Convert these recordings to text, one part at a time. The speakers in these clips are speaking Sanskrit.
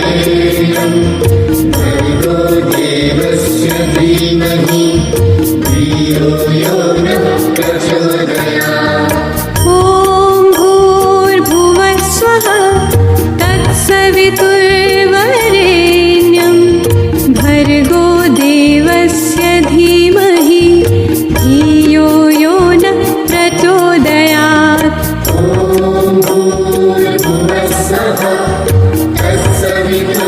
वरेण्यं भर्गो देवस्य धीमहि धियो यो नः प्रचोदयात्। ॐ भूर्भुवः स्वः तत्सवितुर्वरेण्यं भर्गो देवस्य धीमहि धियो यो नः प्रचोदयात्। ॐ भूर्भुवः स्वः तत्सवितुर्वरेण्यं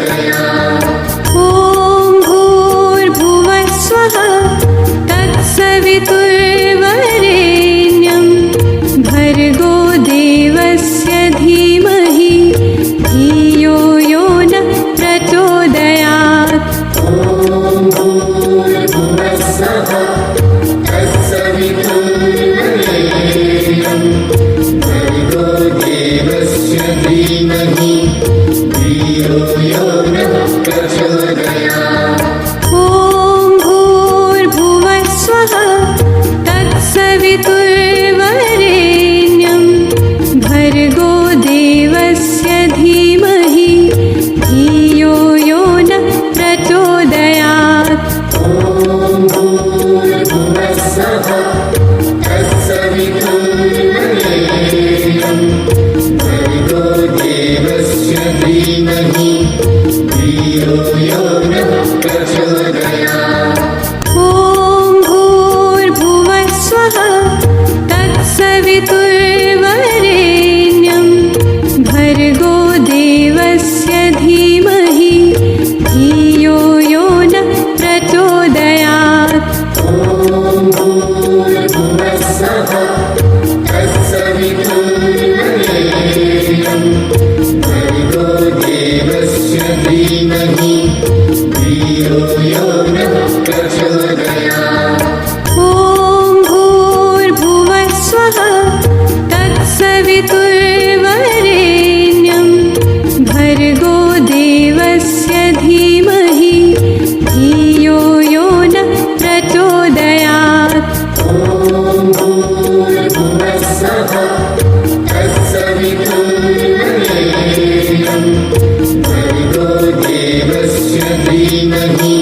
प्रचोदयात्। ॐ भूर्भुवः स्वः तत्सवितुर्वरेण्यं भर्गो देवस्य धीमहि धियो यो नः प्रचोदयात्। ॐ भूर्भुवः स्वः तत्सवितुर्वरेण्यं भर्गो देवस्य धीमहि धियो यो नः प्रचोदयात्। ॐ भूर्भुवः स्वः तत्सवितुर्वरेण्यं भर्गो देवस्य धीमहि धियो यो नः प्रचोदयात्। ॐ भूर्भुवः स्वः तत्सवितुर्वरेण्यं भर्गो देवस्य धीमहि धियो यो नः प्रचोदयात्। ॐ भूर्भुवः स्वः तत्सवितुर्वरेण्यं भर्गो देवस्य धीमहि धियो यो नः प्रचोदयात्। ॐ भूर्भुवः स्वः तत्सवितुर्वरेण्यं भर्गो देवस्य धीमहि धियो यो नः प्रचोदयात्। ॐ भूर्भुवः स्वः तत्सवितुर्वरेण्यं भर्गो देवस्य धीमहि धियो यो नः प्रचोदयात्। ॐ भूर्भुवः स्वः तत्सवितुर्वरेण्यं भर्गो देवस्य धीमहि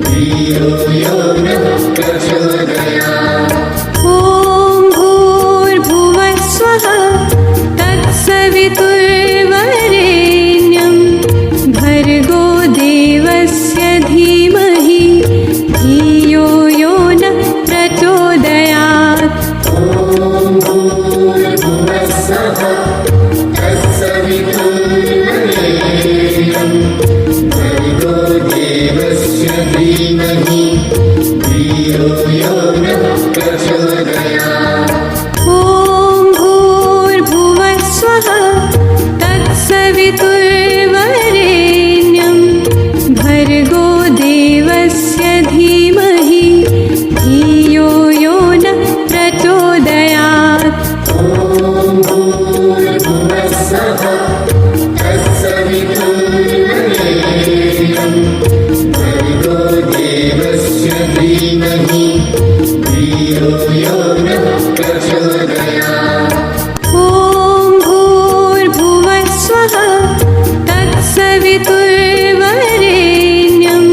धियो यो नः प्रचोदयात्। ॐ भूर्भुवः स्वः तत्सवितुर्वरेण्यं भर्गो देवस्य धीमहि धियो यो नः प्रचोदयात्। ॐ भूर्भुवः स्वः तत्सवितुर्वरेण्यं भर्गो देवस्य धीमहि धियो यो नः प्रचोदयात्। ॐ भूर्भुवः स्वः तत्सवितुर्वरेण्यं भर्गो देवस्य धीमहि धियो यो नः प्रचोदयात्। ॐ भूर्भुवः स्वः तत्सवितुर्वरेण्यं भर्गो देवस्य धीमहि धियो यो नः प्रचोदयात्। ॐ भूर्भुवः स्वः तत्सवितुर्वरेण्यं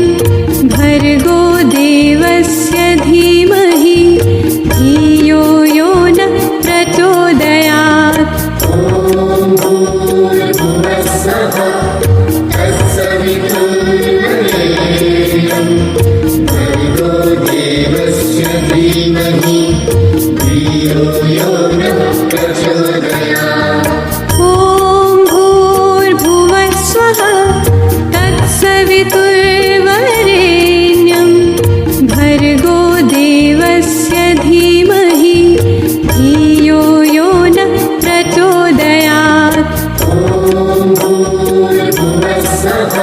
भर्गो देवस्य धीमहि धियो यो नः प्रचोदयात्। ॐ भूर्भुवः स्वः तत्सवितुर्वरेण्यं भर्गो देवस्य धीमहि धियो यो नः प्रचोदयात्। ॐ भूर्भुवः स्वः तत्सवितुर्वरेण्यं भर्गो देवस्य धीमहि धियो यो नः प्रचोदयात्। ॐ भूर्भुवः स्वः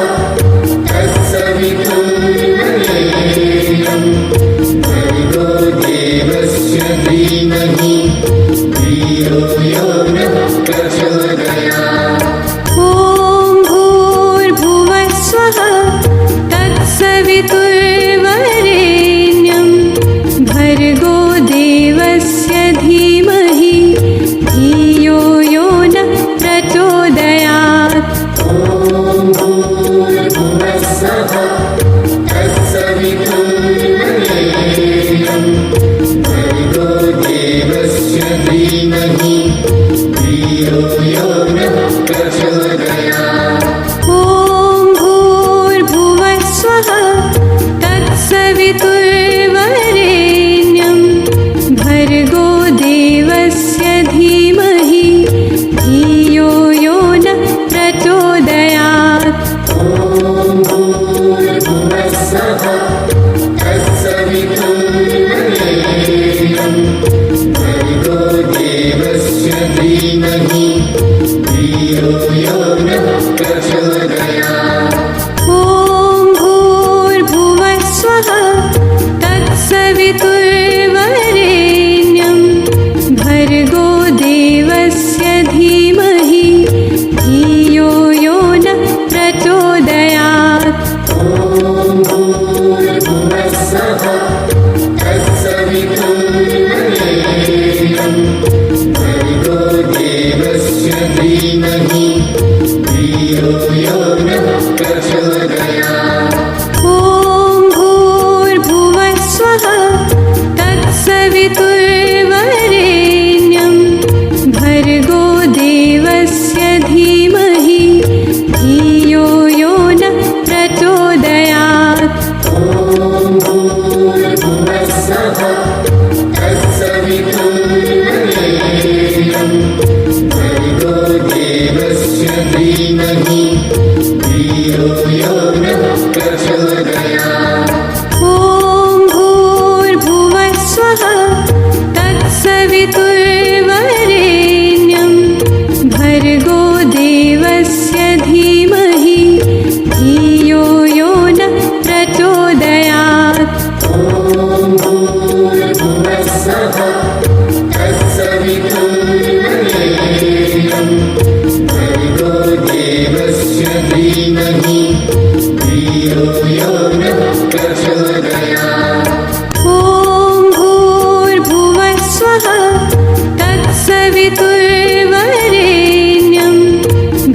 तत्सवितुर्वरेण्यं भर्गो देवस्य धीमहि धियो यो नः प्रचोदयात्। ॐ भूर्भुवः स्वः तत्सवितुर्वरेण्यं भर्गो देवस्य धीमहि धियो यो नः प्रचोदयात्। ॐ भूर्भुवः स्वः तत्सवितुर्वरेण्यं भर्गो देवस्य धीमहि धियो यो नः प्रचोदयात्। ॐ भूर्भुवः स्वः तत्सवितुर्वरेण्यं भर्गो देवस्य धीमहि धियो यो नः प्रचोदयात्। ॐ नः प्रचोदयात्। ॐ भूर्भुवः स्वः तत्सवितुर्वरेण्यं भर्गो देवस्य धीमहि धियो यो नः प्रचोदयात्। ॐ भूर्भुवः स्वः तत्सवितुर्वरेण्यं भर्गो देवस्य धीमहि धियो यो नः प्रचोदयात्। ॐ भूर्भुवः स्वः तत्सवितुर्वरेण्यं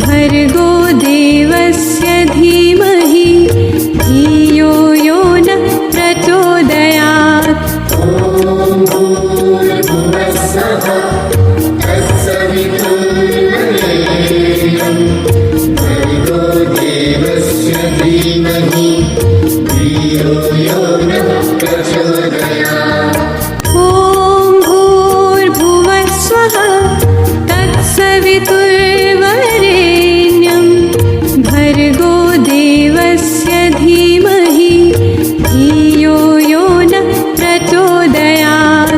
भर्गो देवस्य धीमहि धियो यो नः प्रचोदयात्। ॐ भूर्भुवः स्वः तत्सवितुर्वरेण्यं भर्गो देवस्य धीमहि धियो यो नः प्रचोदयात्। ॐ भूर्भुवः स्वः तत्सवितुर्वरेण्यं भर्गो देवस्य धीमहि धियो यो नः प्रचोदयात्।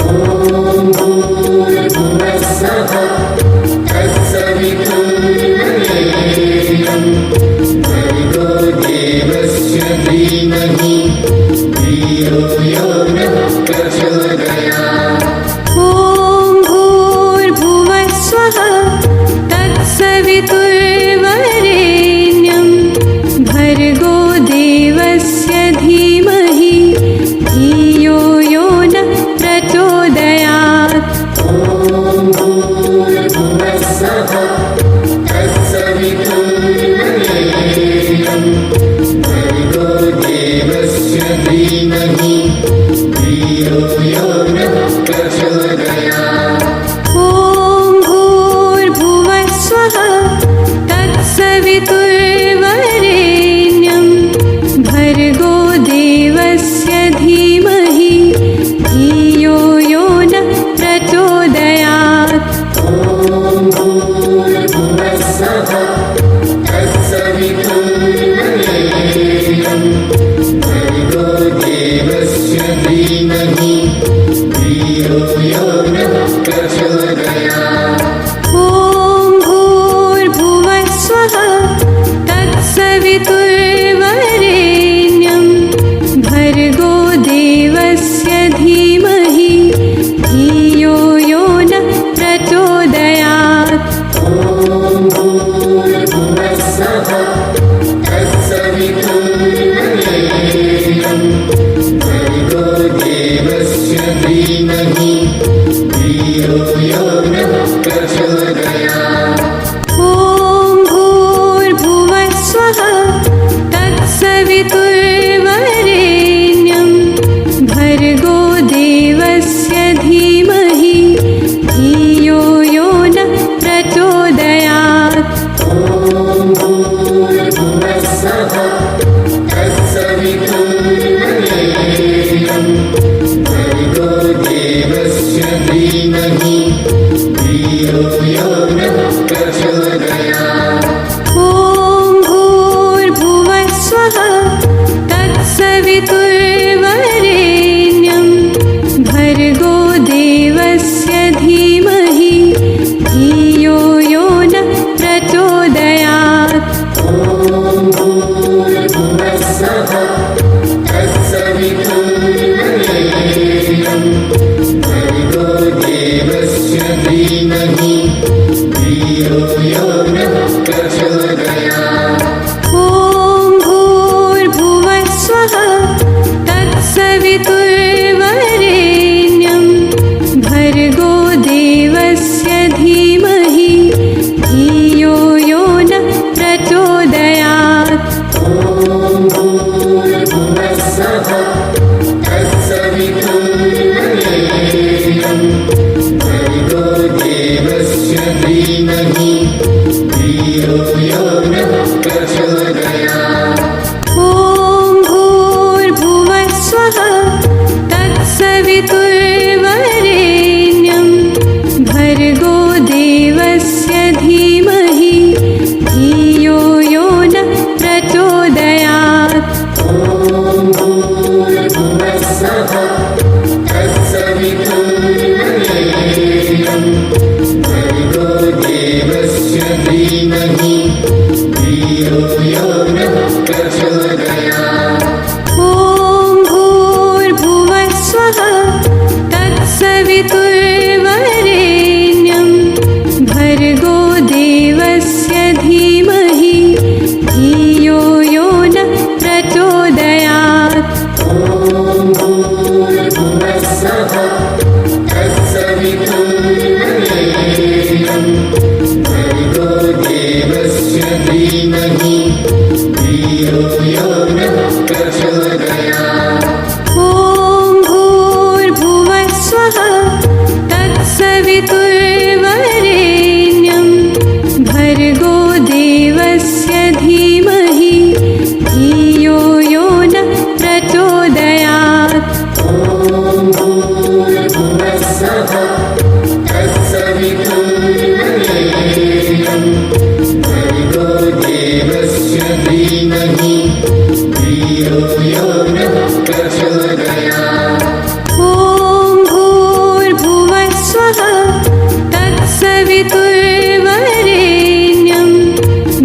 ॐ भूर्भुवः स्वः तत्सवितुर्वरेण्यं भर्गो देवस्य धीमहि धियो यो नः प्रचोदयात्। ॐ भूर्भुवः स्वः तत्सवितुर्वरेण्यं भर्गो देवस्य धीमहि धियो यो नः प्रचोदयात्। ॐ भूर्भुवः स्वः तत्सवितुर्वरेण्यं भर्गो देवस्य धीमहि धियो यो नः प्रचोदयात्। ॐ भूर्भुवः स्वः तत्सवितुर्वरेण्यं भर्गो देवस्य धीमहि धियो यो नः प्रचोदयात्। ॐ भूर्भुवः स्वः तत्सवितुर्वरेण्यं भर्गो देवस्य धीमहि धियो यो नः प्रचोदयात्। ॐ भूर्भुवः स्वः तत्सवितुर्वरेण्यं भर्गो देवस्य धीमहि धियो यो नः प्रचोदयात्। ॐ भूर्भुवः स्वः तत्सवितुर्वरेण्यं भर्गो देवस्य धीमहि धियो यो नः प्रचोदयात्। ॐ भूर्भुवः स्वः तत्सवितुर्वरेण्यं भर्गो देवस्य धीमहि धियो यो नः प्रचोदयात्। ॐ भूर्भुवः स्वः तत्सवितुर्वरेण्यं भर्गो देवस्य धीमहि धियो यो नः प्रचोदयात्। ॐ भूर्भुवः स्वः तत्सवितुर्वरेण्यं भर्गो देवस्य धीमहि धियो यो नः प्रचोदयात्। ॐ भूर्भुवः स्वः तत्सवितुर्वरेण्यं भर्गो देवस्य धीमहि धियो यो नः प्रचोदयात्। ॐ भूर्भुवः स्वः तत्सवितुर्वरेण्यं भर्गो देवस्य धीमहि धियो यो नः प्रचोदयात्। ॐ भूर्भुवः स्वः तत्सवितुर्वरेण्यं भर्गो देवस्य धीमहि धियो यो नः प्रचोदयात्। ॐ भूर्भुवः स्वः तत्सवितुर्वरेण्यं भर्गो देवस्य धीमहि धियो यो नः प्रचोदयात्। धियो यो नः प्रचोदयात्। ॐ भूर्भुवः स्वः तत्सवितुर्वरेण्यं भर्गो देवस्य धीमहि धियो यो नः प्रचोदयात्। ॐ भूर्भुवः स्वः तत्सवितुर्वरेण्यं भर्गो देवस्य धीमहि धियो यो नः प्रचोदयात्। ॐ भूर्भुवः स्वः तत्सवितुर्वरेण्यं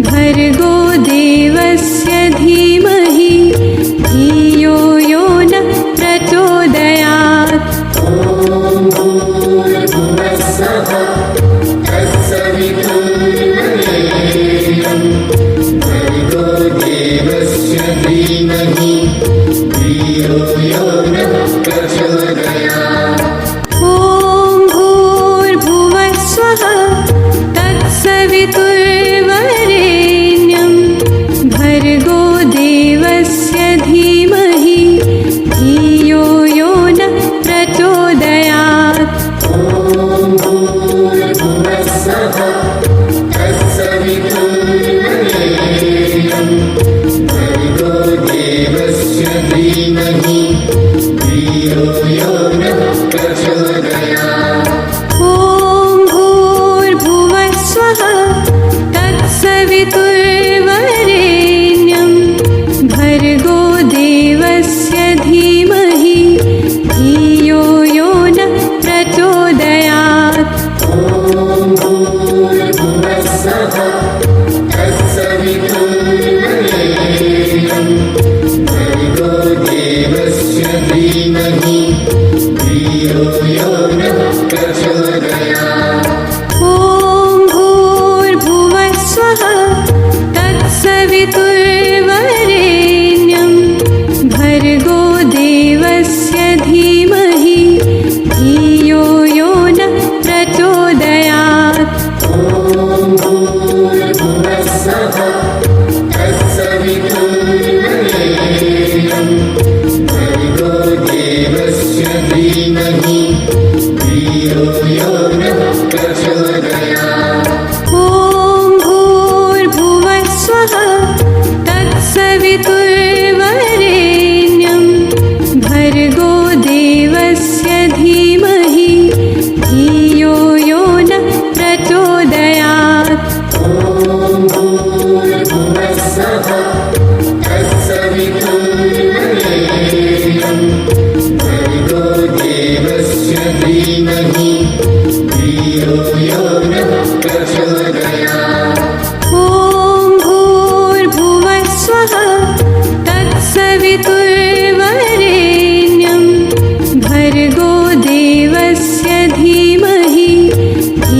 भर्गो देवस्य धीमहि धियो यो नः प्रचोदयात्। ॐ भूर्भुवः स्वः तत्सवितुर्वरेण्यं भर्गो देवस्य धीमहि धियो यो नः प्रचोदयात्। ॐ भूर्भुवः स्वः तत्सवितुर्वरेण्यं भर्गो देवस्य धीमहि धियो यो नः प्रचोदयात्। ॐ भूर्भुवः स्वः तत्सवितुर्वरेण्यं भर्गो देवस्य धीमहि धियो यो नः प्रचोदयात्। ॐ भूर्भुवः स्वः तत्सवितुर्वरेण्यं भर्गो देवस्य धीमहि धियो यो नः प्रचोदयात्। ॐ भूर्भुवः स्वः तत्सवितुर्वरेण्यं भर्गो देवस्य धीमहि धियो यो नः प्रचोदयात्। ॐ भूर्भुवः स्वः तत्सवितुर्वरेण्यं भर्गो देवस्य धीमहि धियो यो नः प्रचोदयात्। ॐ भूर्भुवः स्वः तत्सवितुर्वरेण्यं भर्गो देवस्य धीमहि धियो यो नः प्रचोदयात्। ॐ भूर्भुवः स्वः तत्सवितुर्वरेण्यं भर्गो देवस्य धीमहि धियो यो नः प्रचोदयात्। ॐ भूर्भुवः स्वः तत्सवितुर्वरेण्यं भर्गो देवस्य धीमहि धियो यो नः प्रचोदयात्। ॐ भूर्भुवः स्वः तत्सवितुर्वरेण्यं भर्गो देवस्य धीमहि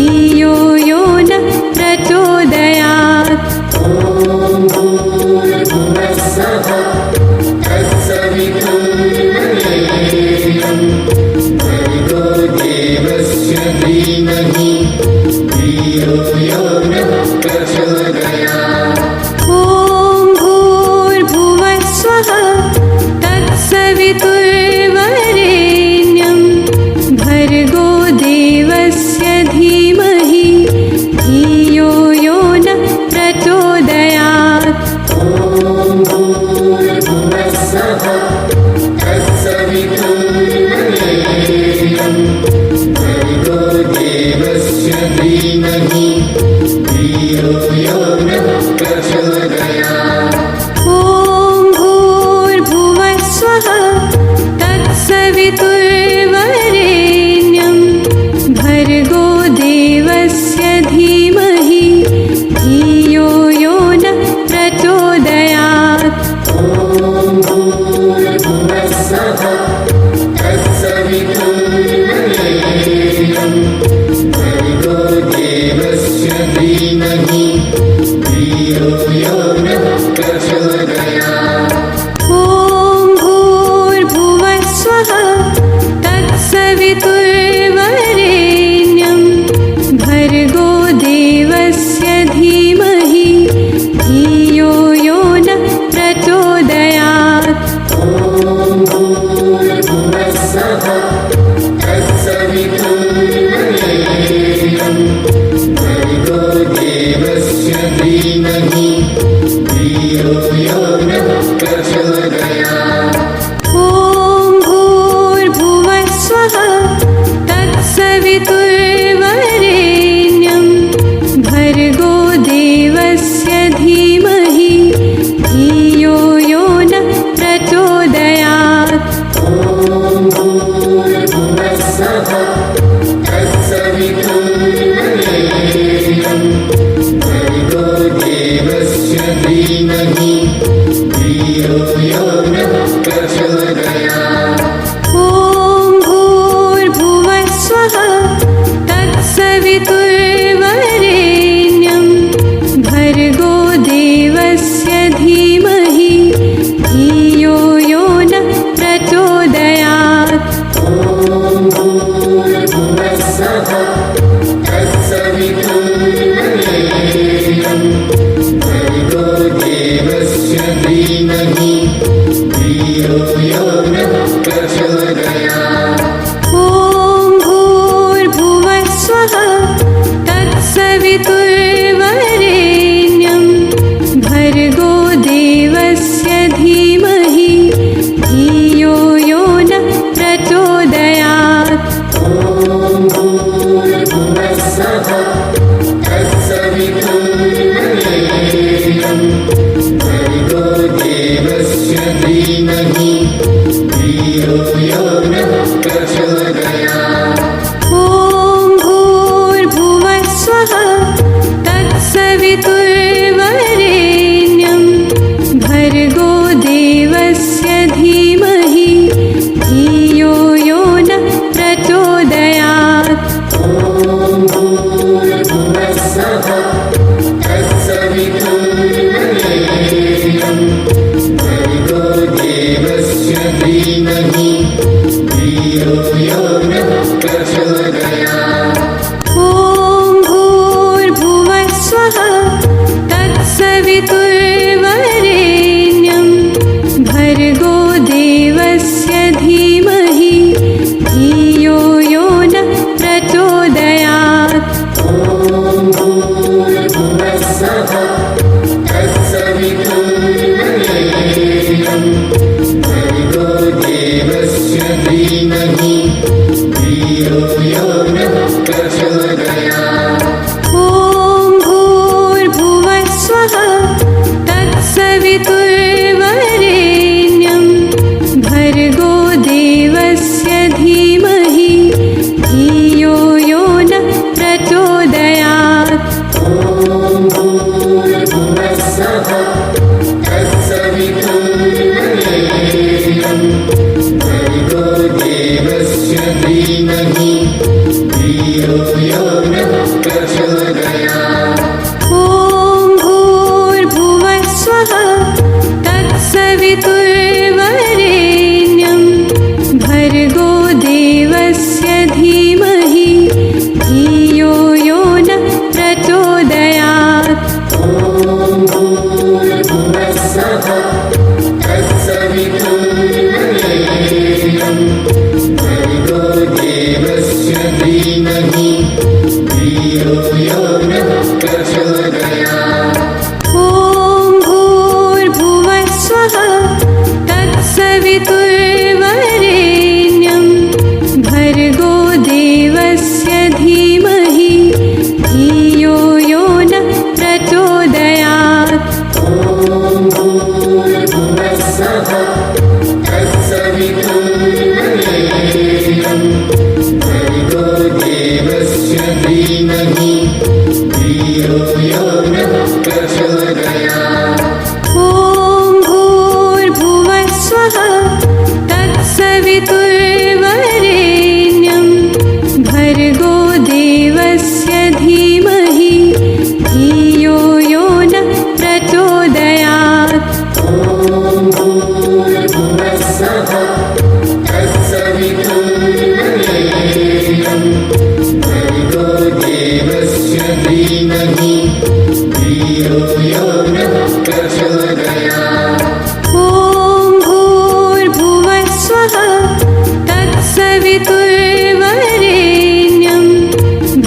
धियो यो नः प्रचोदयात्। ॐ भूर्भुवः स्वः तत्सवितुर्वरेण्यं भर्गो देवस्य धीमहि धियो यो नः प्रचोदयात्। ॐ भूर्भुवः स्वः तत्सवितुर्वरेण्यं भर्गो देवस्य धीमहि धियो यो नः प्रचोदयात्। ॐ भूर्भुवः स्वः तत्सवितुर्वरेण्यं भर्गो देवस्य धीमहि धियो यो नः प्रचोदयात्। ॐ प्रचोदयात् ॐ भूर्भुवः स्वः तत्सवितुर्वरेण्यं भर्गो देवस्य धीमहि धियो यो नः प्रचोदयात् ॐ भूर्भुवः स्वः तत्सवितुर्वरेण्यं भर्गो देवस्य धीमहि धियो यो नः प्रचोदयात् ॐ भूर्भुवः स्वः तत्सवितुर्वरेण्यं भर्गो देवस्य धीमहि धियो यो नः प्रचोदयात् ॐ भूर्भुवः स्वः तत्सवितुर्वरेण्यं भर्गो देवस्य धीमहि धियो यो नः प्रचोदयात् ॐ भूर्भुवः स्वः तत्सवितुर्वरेण्यं भर्गो देवस्य धीमहि धियो यो नः प्रचोदयात् ॐ भूर्भुवः स्वः तत्सवितुर्वरेण्यं भर्गो देवस्य धीमहि धियो यो नः प्रचोदयात् ॐ भूर्भुवः स्वः तत्सवितुर्वरेण्यं भर्गो देवस्य धीमहि धियो यो नः प्रचोदयात् ॐ भूर्भुवः स्वः तत्सवितुर्वरेण्यं भर्गो देवस्य धीमहि धियो यो नः प्रचोदयात् ॐ भूर्भुवः स्वः तत्सवितुर्वरेण्यं भर्गो देवस्य धीमहि धियो यो नः प्रचोदयात् ॐ भूर्भुवः स्वः तत्सवितुर्वरेण्यं भर्गो देवस्य धीमहि धियो यो नः प्रचोदयात् ॐ भूर्भुवः स्वः तत्सवितुर्वरेण्यं भर्गो देवस्य धीमहि धियो यो नः प्रचोदयात् ॐ भूर्भुवः स्वः तत्सवितुर्वरेण्यं भर्गो देवस्य धीमहि धियो यो नः प्रचोदयात् ॐ भूर्भुवः स्वः तत्सवितुर्वरेण्यं भर्गो देवस्य धीमहि धियो यो नः प्रचोदयात् ॐ भूर्भुवः स्वः तत्सवितुर्वरेण्यं भर्गो देवस्य धीमहि धियो यो नः प्रचोदयात् ॐ भूर्भुवः स्वः तत्सवितुर्वरेण्यं भर्गो देवस्य धीमहि धियो यो नः प्रचोदयात् ॐ भूर्भुवः स्वः तत्सवितुर्वरेण्यं भर्गो देवस्य धीमहि धियो यो नः प्रचोदयात् ॐ भूर्भुवः स्वः तत्सवितुर्वरेण्यं भर्गो देवस्य धीमहि धियो यो नः प्रचोदयात् ॐ भूर्भुवः स्वः तत्सवितुर्वरेण्यं भर्गो देवस्य धीमहि धियो यो नः प्रचोदयात् ॐ भूर्भुवः स्वः तत्सवितुर्वरेण्यं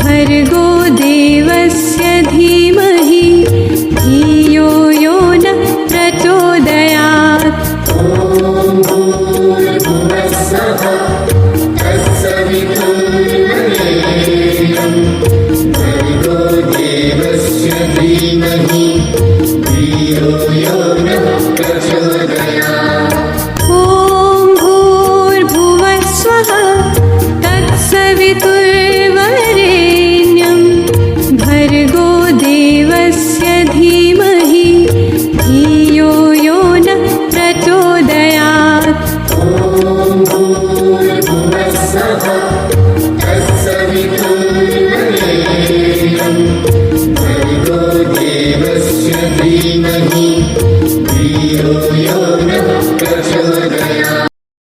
भर्गो देवस्य धीमहि धियो यो नः प्रचोदयात् तमसः तत्सवितुर्वरेण्यं भर्गो देवस्य धीमहि धियो यो नः प्रचोदयात्।